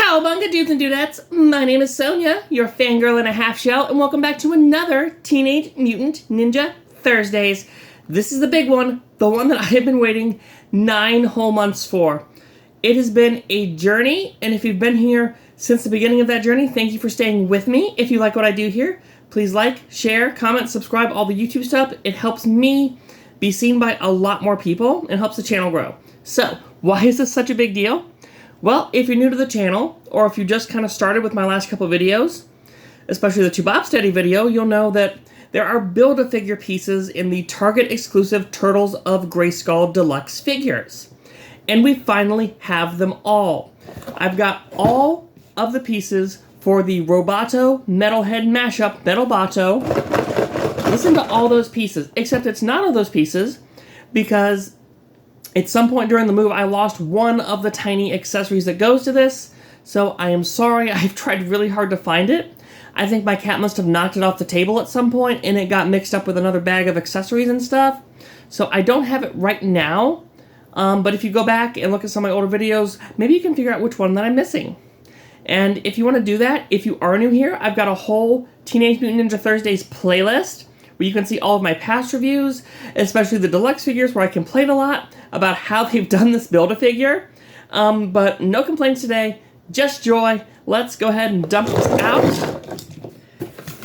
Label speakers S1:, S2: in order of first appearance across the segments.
S1: Cowabunga dudes and dudettes, my name is Sonia, your fangirl in a half shell, and welcome back to another Teenage Mutant Ninja Thursdays. This is the big one, the one that I have been waiting 9 whole months for. It has been a journey, and if you've been here since the beginning of that journey, thank you for staying with me. If you like what I do here, please like, share, comment, subscribe, all the YouTube stuff. It helps me be seen by a lot more people and helps the channel grow. So, why is this such a big deal? Well, if you're new to the channel, or if you just kind of started with my last couple videos, especially the 2Bobsteady video, you'll know that there are Build-A-Figure pieces in the Target exclusive Turtles of Grayskull deluxe figures. And we finally have them all. I've got all of the pieces for the Roboto Metalhead mashup, Metalbotto. Listen to all those pieces, except it's not all those pieces, because at some point during the move, I lost one of the tiny accessories that goes to this, so I am sorry. I've tried really hard to find it. I think my cat must have knocked it off the table at some point, and it got mixed up with another bag of accessories and stuff. So I don't have it right now, but if you go back and look at some of my older videos, maybe you can figure out which one that I'm missing. And if you want to do that, if you are new here, I've got a whole Teenage Mutant Ninja Thursdays playlist where you can see all of my past reviews, especially the deluxe figures where I complain a lot about how they've done this Build-A-Figure. But no complaints today, just joy. Let's go ahead and dump this out.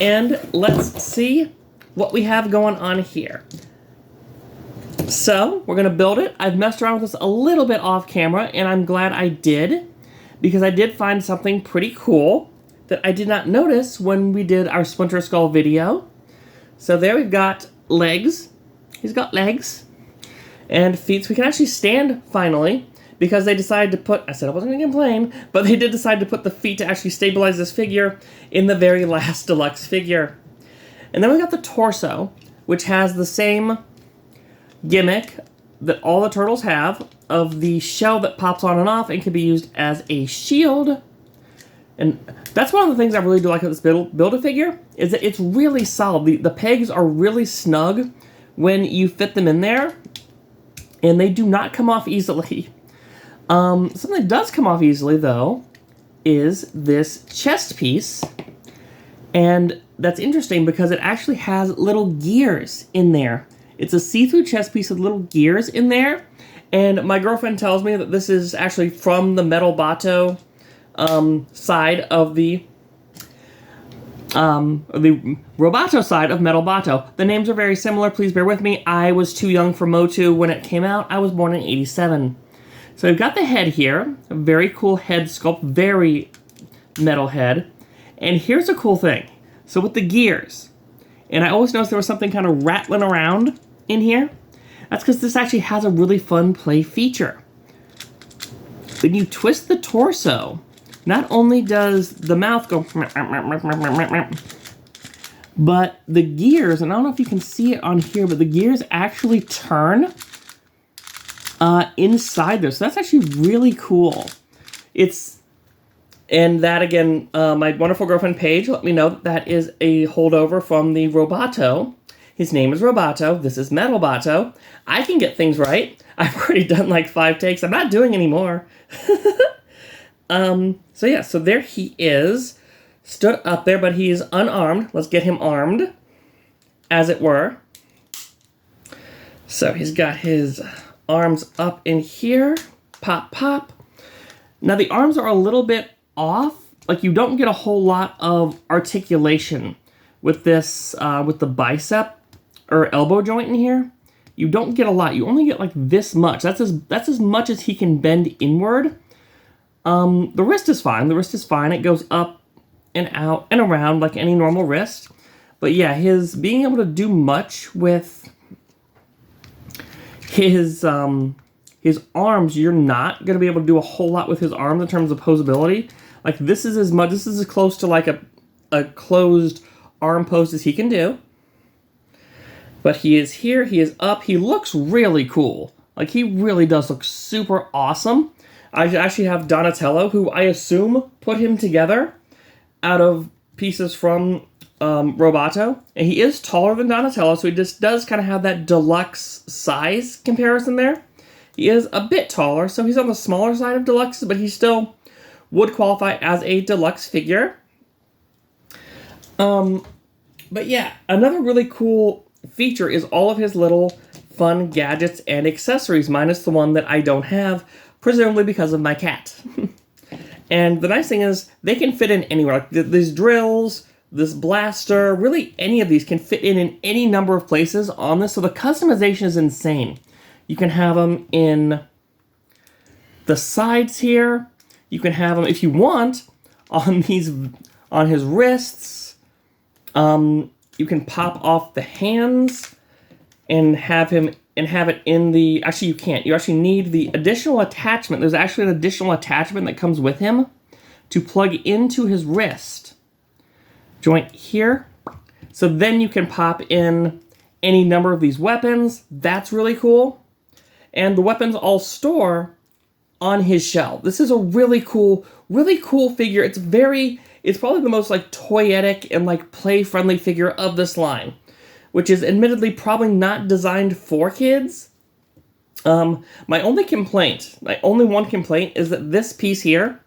S1: And let's see what we have going on here. So, we're going to build it. I've messed around with this a little bit off camera, and I'm glad I did, because I did find something pretty cool that I did not notice when we did our Splinter Skull video. So there we've got legs. He's got legs. And feet. So we can actually stand, finally, because they decided to put, I said I wasn't going to complain, but they did decide to put the feet to actually stabilize this figure in the very last deluxe figure. And then we got the torso, which has the same gimmick that all the turtles have, of the shell that pops on and off and can be used as a shield. And that's one of the things I really do like about this Build-A-Figure, is that it's really solid. The pegs are really snug when you fit them in there, and they do not come off easily. Something that does come off easily, though, is this chest piece. And that's interesting because it actually has little gears in there. It's a see-through chest piece with little gears in there. And my girlfriend tells me that this is actually from the Metalbotto side of the Roboto side of Metalbotto. The names are very similar. Please bear with me. I was too young for Motu when it came out. I was born in '87. So we've got the head here. A very cool head sculpt. Very metal head. And here's a cool thing. So with the gears, and I always noticed there was something kind of rattling around in here. That's because this actually has a really fun play feature. When you twist the torso, not only does the mouth go, but the gears, and I don't know if you can see it on here, but the gears actually turn inside there. So that's actually really cool. And that again, my wonderful girlfriend Paige let me know that is a holdover from the Roboto. His name is Roboto. This is Metalbotto. I can get things right. I've already done like 5 takes. I'm not doing any more. So yeah, so there he is, stood up there, but he is unarmed. Let's get him armed, as it were. So he's got his arms up in here. Pop, pop. Now the arms are a little bit off. Like you don't get a whole lot of articulation with this, with the bicep or elbow joint in here. You don't get a lot. You only get like this much. That's as much as he can bend inward. The wrist is fine. The wrist is fine. It goes up and out and around like any normal wrist. But yeah, his being able to do much with his arms, you're not going to be able to do a whole lot with his arms in terms of posability. Like this is as close to like a closed arm pose as he can do. But he is here, he is up, he looks really cool. Like he really does look super awesome. I actually have Donatello, who I assume put him together out of pieces from Roboto. And he is taller than Donatello, so he just does kind of have that deluxe size comparison there. He is a bit taller, so he's on the smaller side of deluxe, but he's still would qualify as a deluxe figure. But yeah, another really cool feature is all of his little fun gadgets and accessories, minus the one that I don't have, presumably because of my cat. And the nice thing is, they can fit in anywhere. Like these drills, this blaster, really any of these can fit in any number of places on this, so the customization is insane. You can have them in the sides here. You can have them, if you want, on his wrists. You can pop off the hands and have it in the, actually you can't. You actually need the additional attachment. There's actually an additional attachment that comes with him to plug into his wrist joint here. So then you can pop in any number of these weapons. That's really cool. And the weapons all store on his shell. This is a really cool figure. It's probably the most like toyetic and like play-friendly figure of this line, which is admittedly probably not designed for kids. My only one complaint is that this piece here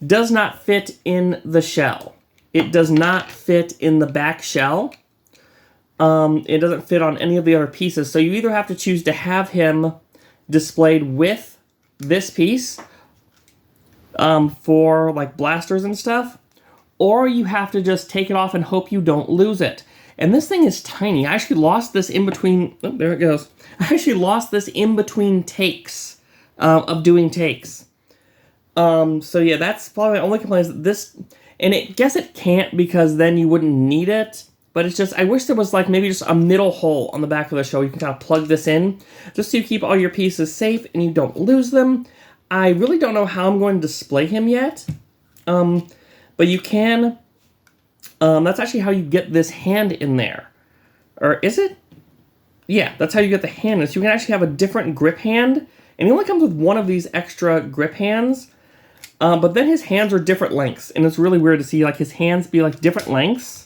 S1: does not fit in the shell. It does not fit in the back shell. It doesn't fit on any of the other pieces, so you either have to choose to have him displayed with this piece for like blasters and stuff, or you have to just take it off and hope you don't lose it. And this thing is tiny. I actually lost this in between, oh, there it goes. I actually lost this in between takes of doing takes. So yeah, that's probably my only complaint is that this, and I guess it can't because then you wouldn't need it, but it's just, I wish there was like maybe just a middle hole on the back of the show. You can kind of plug this in just so you keep all your pieces safe and you don't lose them. I really don't know how I'm going to display him yet, but you can, that's actually how you get this hand in there. Or is it? Yeah, that's how you get the hand. So you can actually have a different grip hand, and he only comes with one of these extra grip hands, but then his hands are different lengths, and it's really weird to see like his hands be like different lengths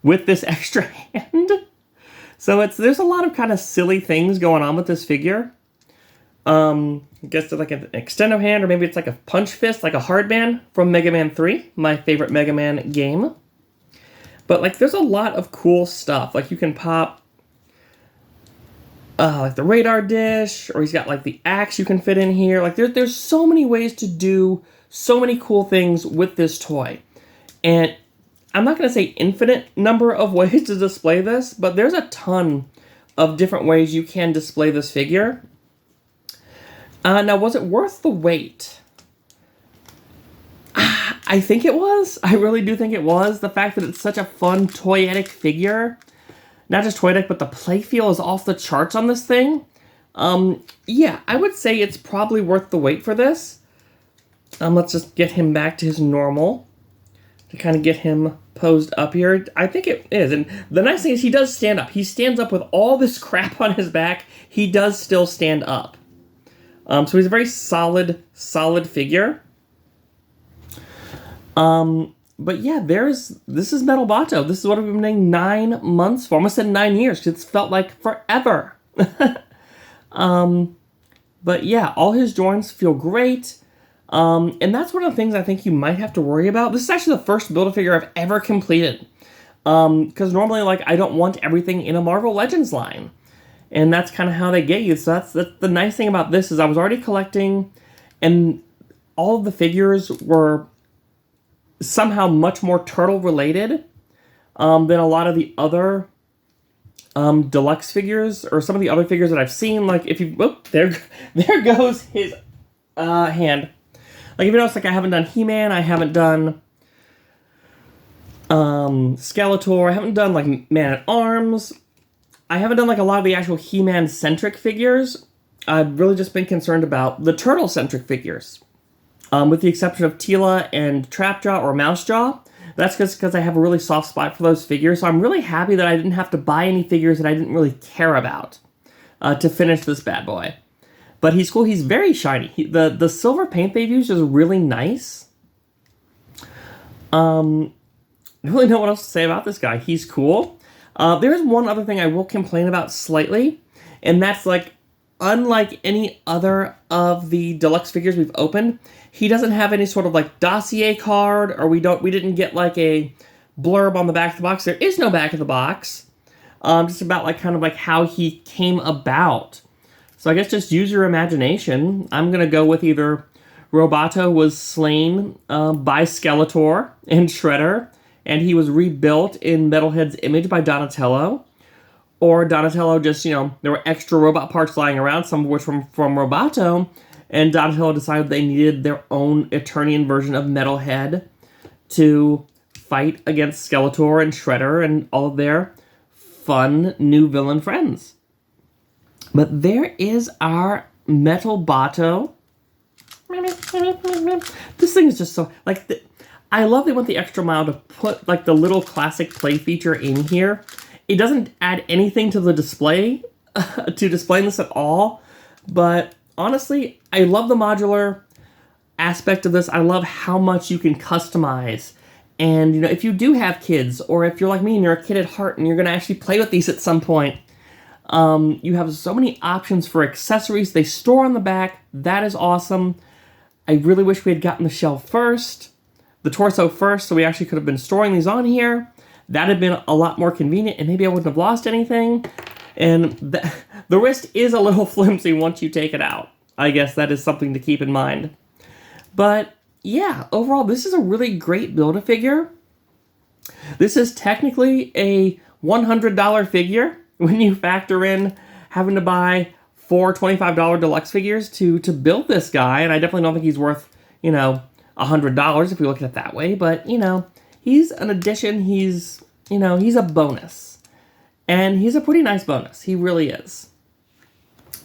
S1: with this extra hand. So there's a lot of kind of silly things going on with this figure. I guess it's like an extendo hand, or maybe it's like a punch fist, like a hard man from Mega Man 3, my favorite Mega Man game. But like there's a lot of cool stuff. Like you can pop like the radar dish, or he's got like the axe you can fit in here. Like there's so many ways to do so many cool things with this toy. And I'm not going to say infinite number of ways to display this, but there's a ton of different ways you can display this figure. Now, was it worth the wait? I think it was. I really do think it was. The fact that it's such a fun, toyetic figure. Not just toyetic, but the playfeel is off the charts on this thing. Yeah, I would say it's probably worth the wait for this. Let's just get him back to his normal. To kind of get him posed up here. I think it is. And the nice thing is he does stand up. He stands up with all this crap on his back. He does still stand up. So he's a very solid figure. But yeah, this is Metalbotto. This is what I've been waiting 9 months for. I almost said 9 years, because it's felt like forever. But yeah, all his joints feel great. And that's one of the things I think you might have to worry about. This is actually the first Build-A-Figure I've ever completed. Because normally, like, I don't want everything in a Marvel Legends line. And that's kind of how they get you. So that's the nice thing about this is I was already collecting, and all of the figures were somehow much more turtle related than a lot of the other deluxe figures, or some of the other figures that I've seen. Like if you, there goes his hand. Like if you notice, like I haven't done He-Man, I haven't done Skeletor, I haven't done like Man-at-Arms. I haven't done like a lot of the actual He-Man centric figures. I've really just been concerned about the turtle centric figures. With the exception of Teela and Trapjaw or Mousejaw. That's just because I have a really soft spot for those figures. So I'm really happy that I didn't have to buy any figures that I didn't really care about to finish this bad boy. But he's cool. He's very shiny. The silver paint they've used is really nice. I don't really know what else to say about this guy. He's cool. There is one other thing I will complain about slightly, and that's like unlike any other of the deluxe figures we've opened, he doesn't have any sort of like dossier card, or we didn't get like a blurb on the back of the box. There is no back of the box. Just about like kind of like how he came about. So I guess just use your imagination. I'm gonna go with either Roboto was slain by Skeletor and Shredder, and he was rebuilt in Metalhead's image by Donatello. Or Donatello just, there were extra robot parts lying around, some of which from Roboto, and Donatello decided they needed their own Eternian version of Metalhead to fight against Skeletor and Shredder and all of their fun new villain friends. But there is our Metalbotto. This thing is just so, like, I love they went the extra mile to put, like, the little classic play feature in here. It doesn't add anything to the display, to displaying this at all, but honestly, I love the modular aspect of this. I love how much you can customize. And, if you do have kids, or if you're like me and you're a kid at heart and you're going to actually play with these at some point, you have so many options for accessories. They store on the back. That is awesome. I really wish we had gotten the shell first, the torso first, so we actually could have been storing these on here. That had been a lot more convenient, and maybe I wouldn't have lost anything. And the wrist is a little flimsy once you take it out. I guess that is something to keep in mind. But yeah, overall, this is a really great Build-A-Figure. This is technically a $100 figure when you factor in having to buy 4 $25 deluxe figures to build this guy. And I definitely don't think he's worth, $100 if we look at it that way. But, he's an addition. He's a bonus. And he's a pretty nice bonus. He really is.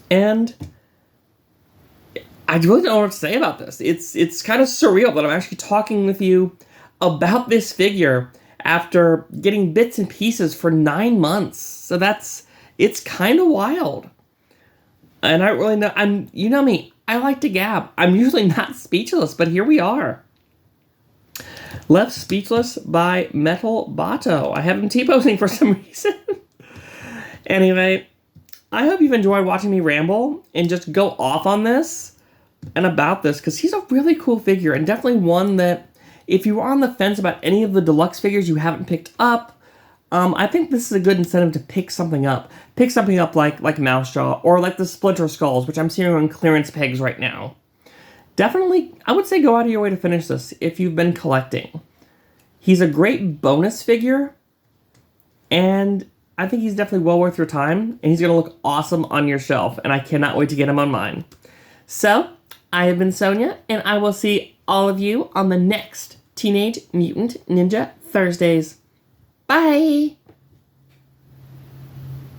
S1: And I really don't know what to say about this. It's kind of surreal that I'm actually talking with you about this figure after getting bits and pieces for 9 months. So it's kind of wild. And I really know, you know me, I like to gab. I'm usually not speechless, but here we are. Left speechless by Metalbotto. I have him T-posing for some reason. Anyway, I hope you've enjoyed watching me ramble and just go off on this and about this, because he's a really cool figure, and definitely one that if you are on the fence about any of the deluxe figures you haven't picked up, I think this is a good incentive to pick something up. Pick something up like Mousejaw, or like the Splinter Skulls, which I'm seeing on clearance pegs right now. Definitely, I would say go out of your way to finish this if you've been collecting. He's a great bonus figure, and I think he's definitely well worth your time, and he's going to look awesome on your shelf, and I cannot wait to get him on mine. So, I have been Sonia, and I will see all of you on the next Teenage Mutant Ninja Thursdays. Bye!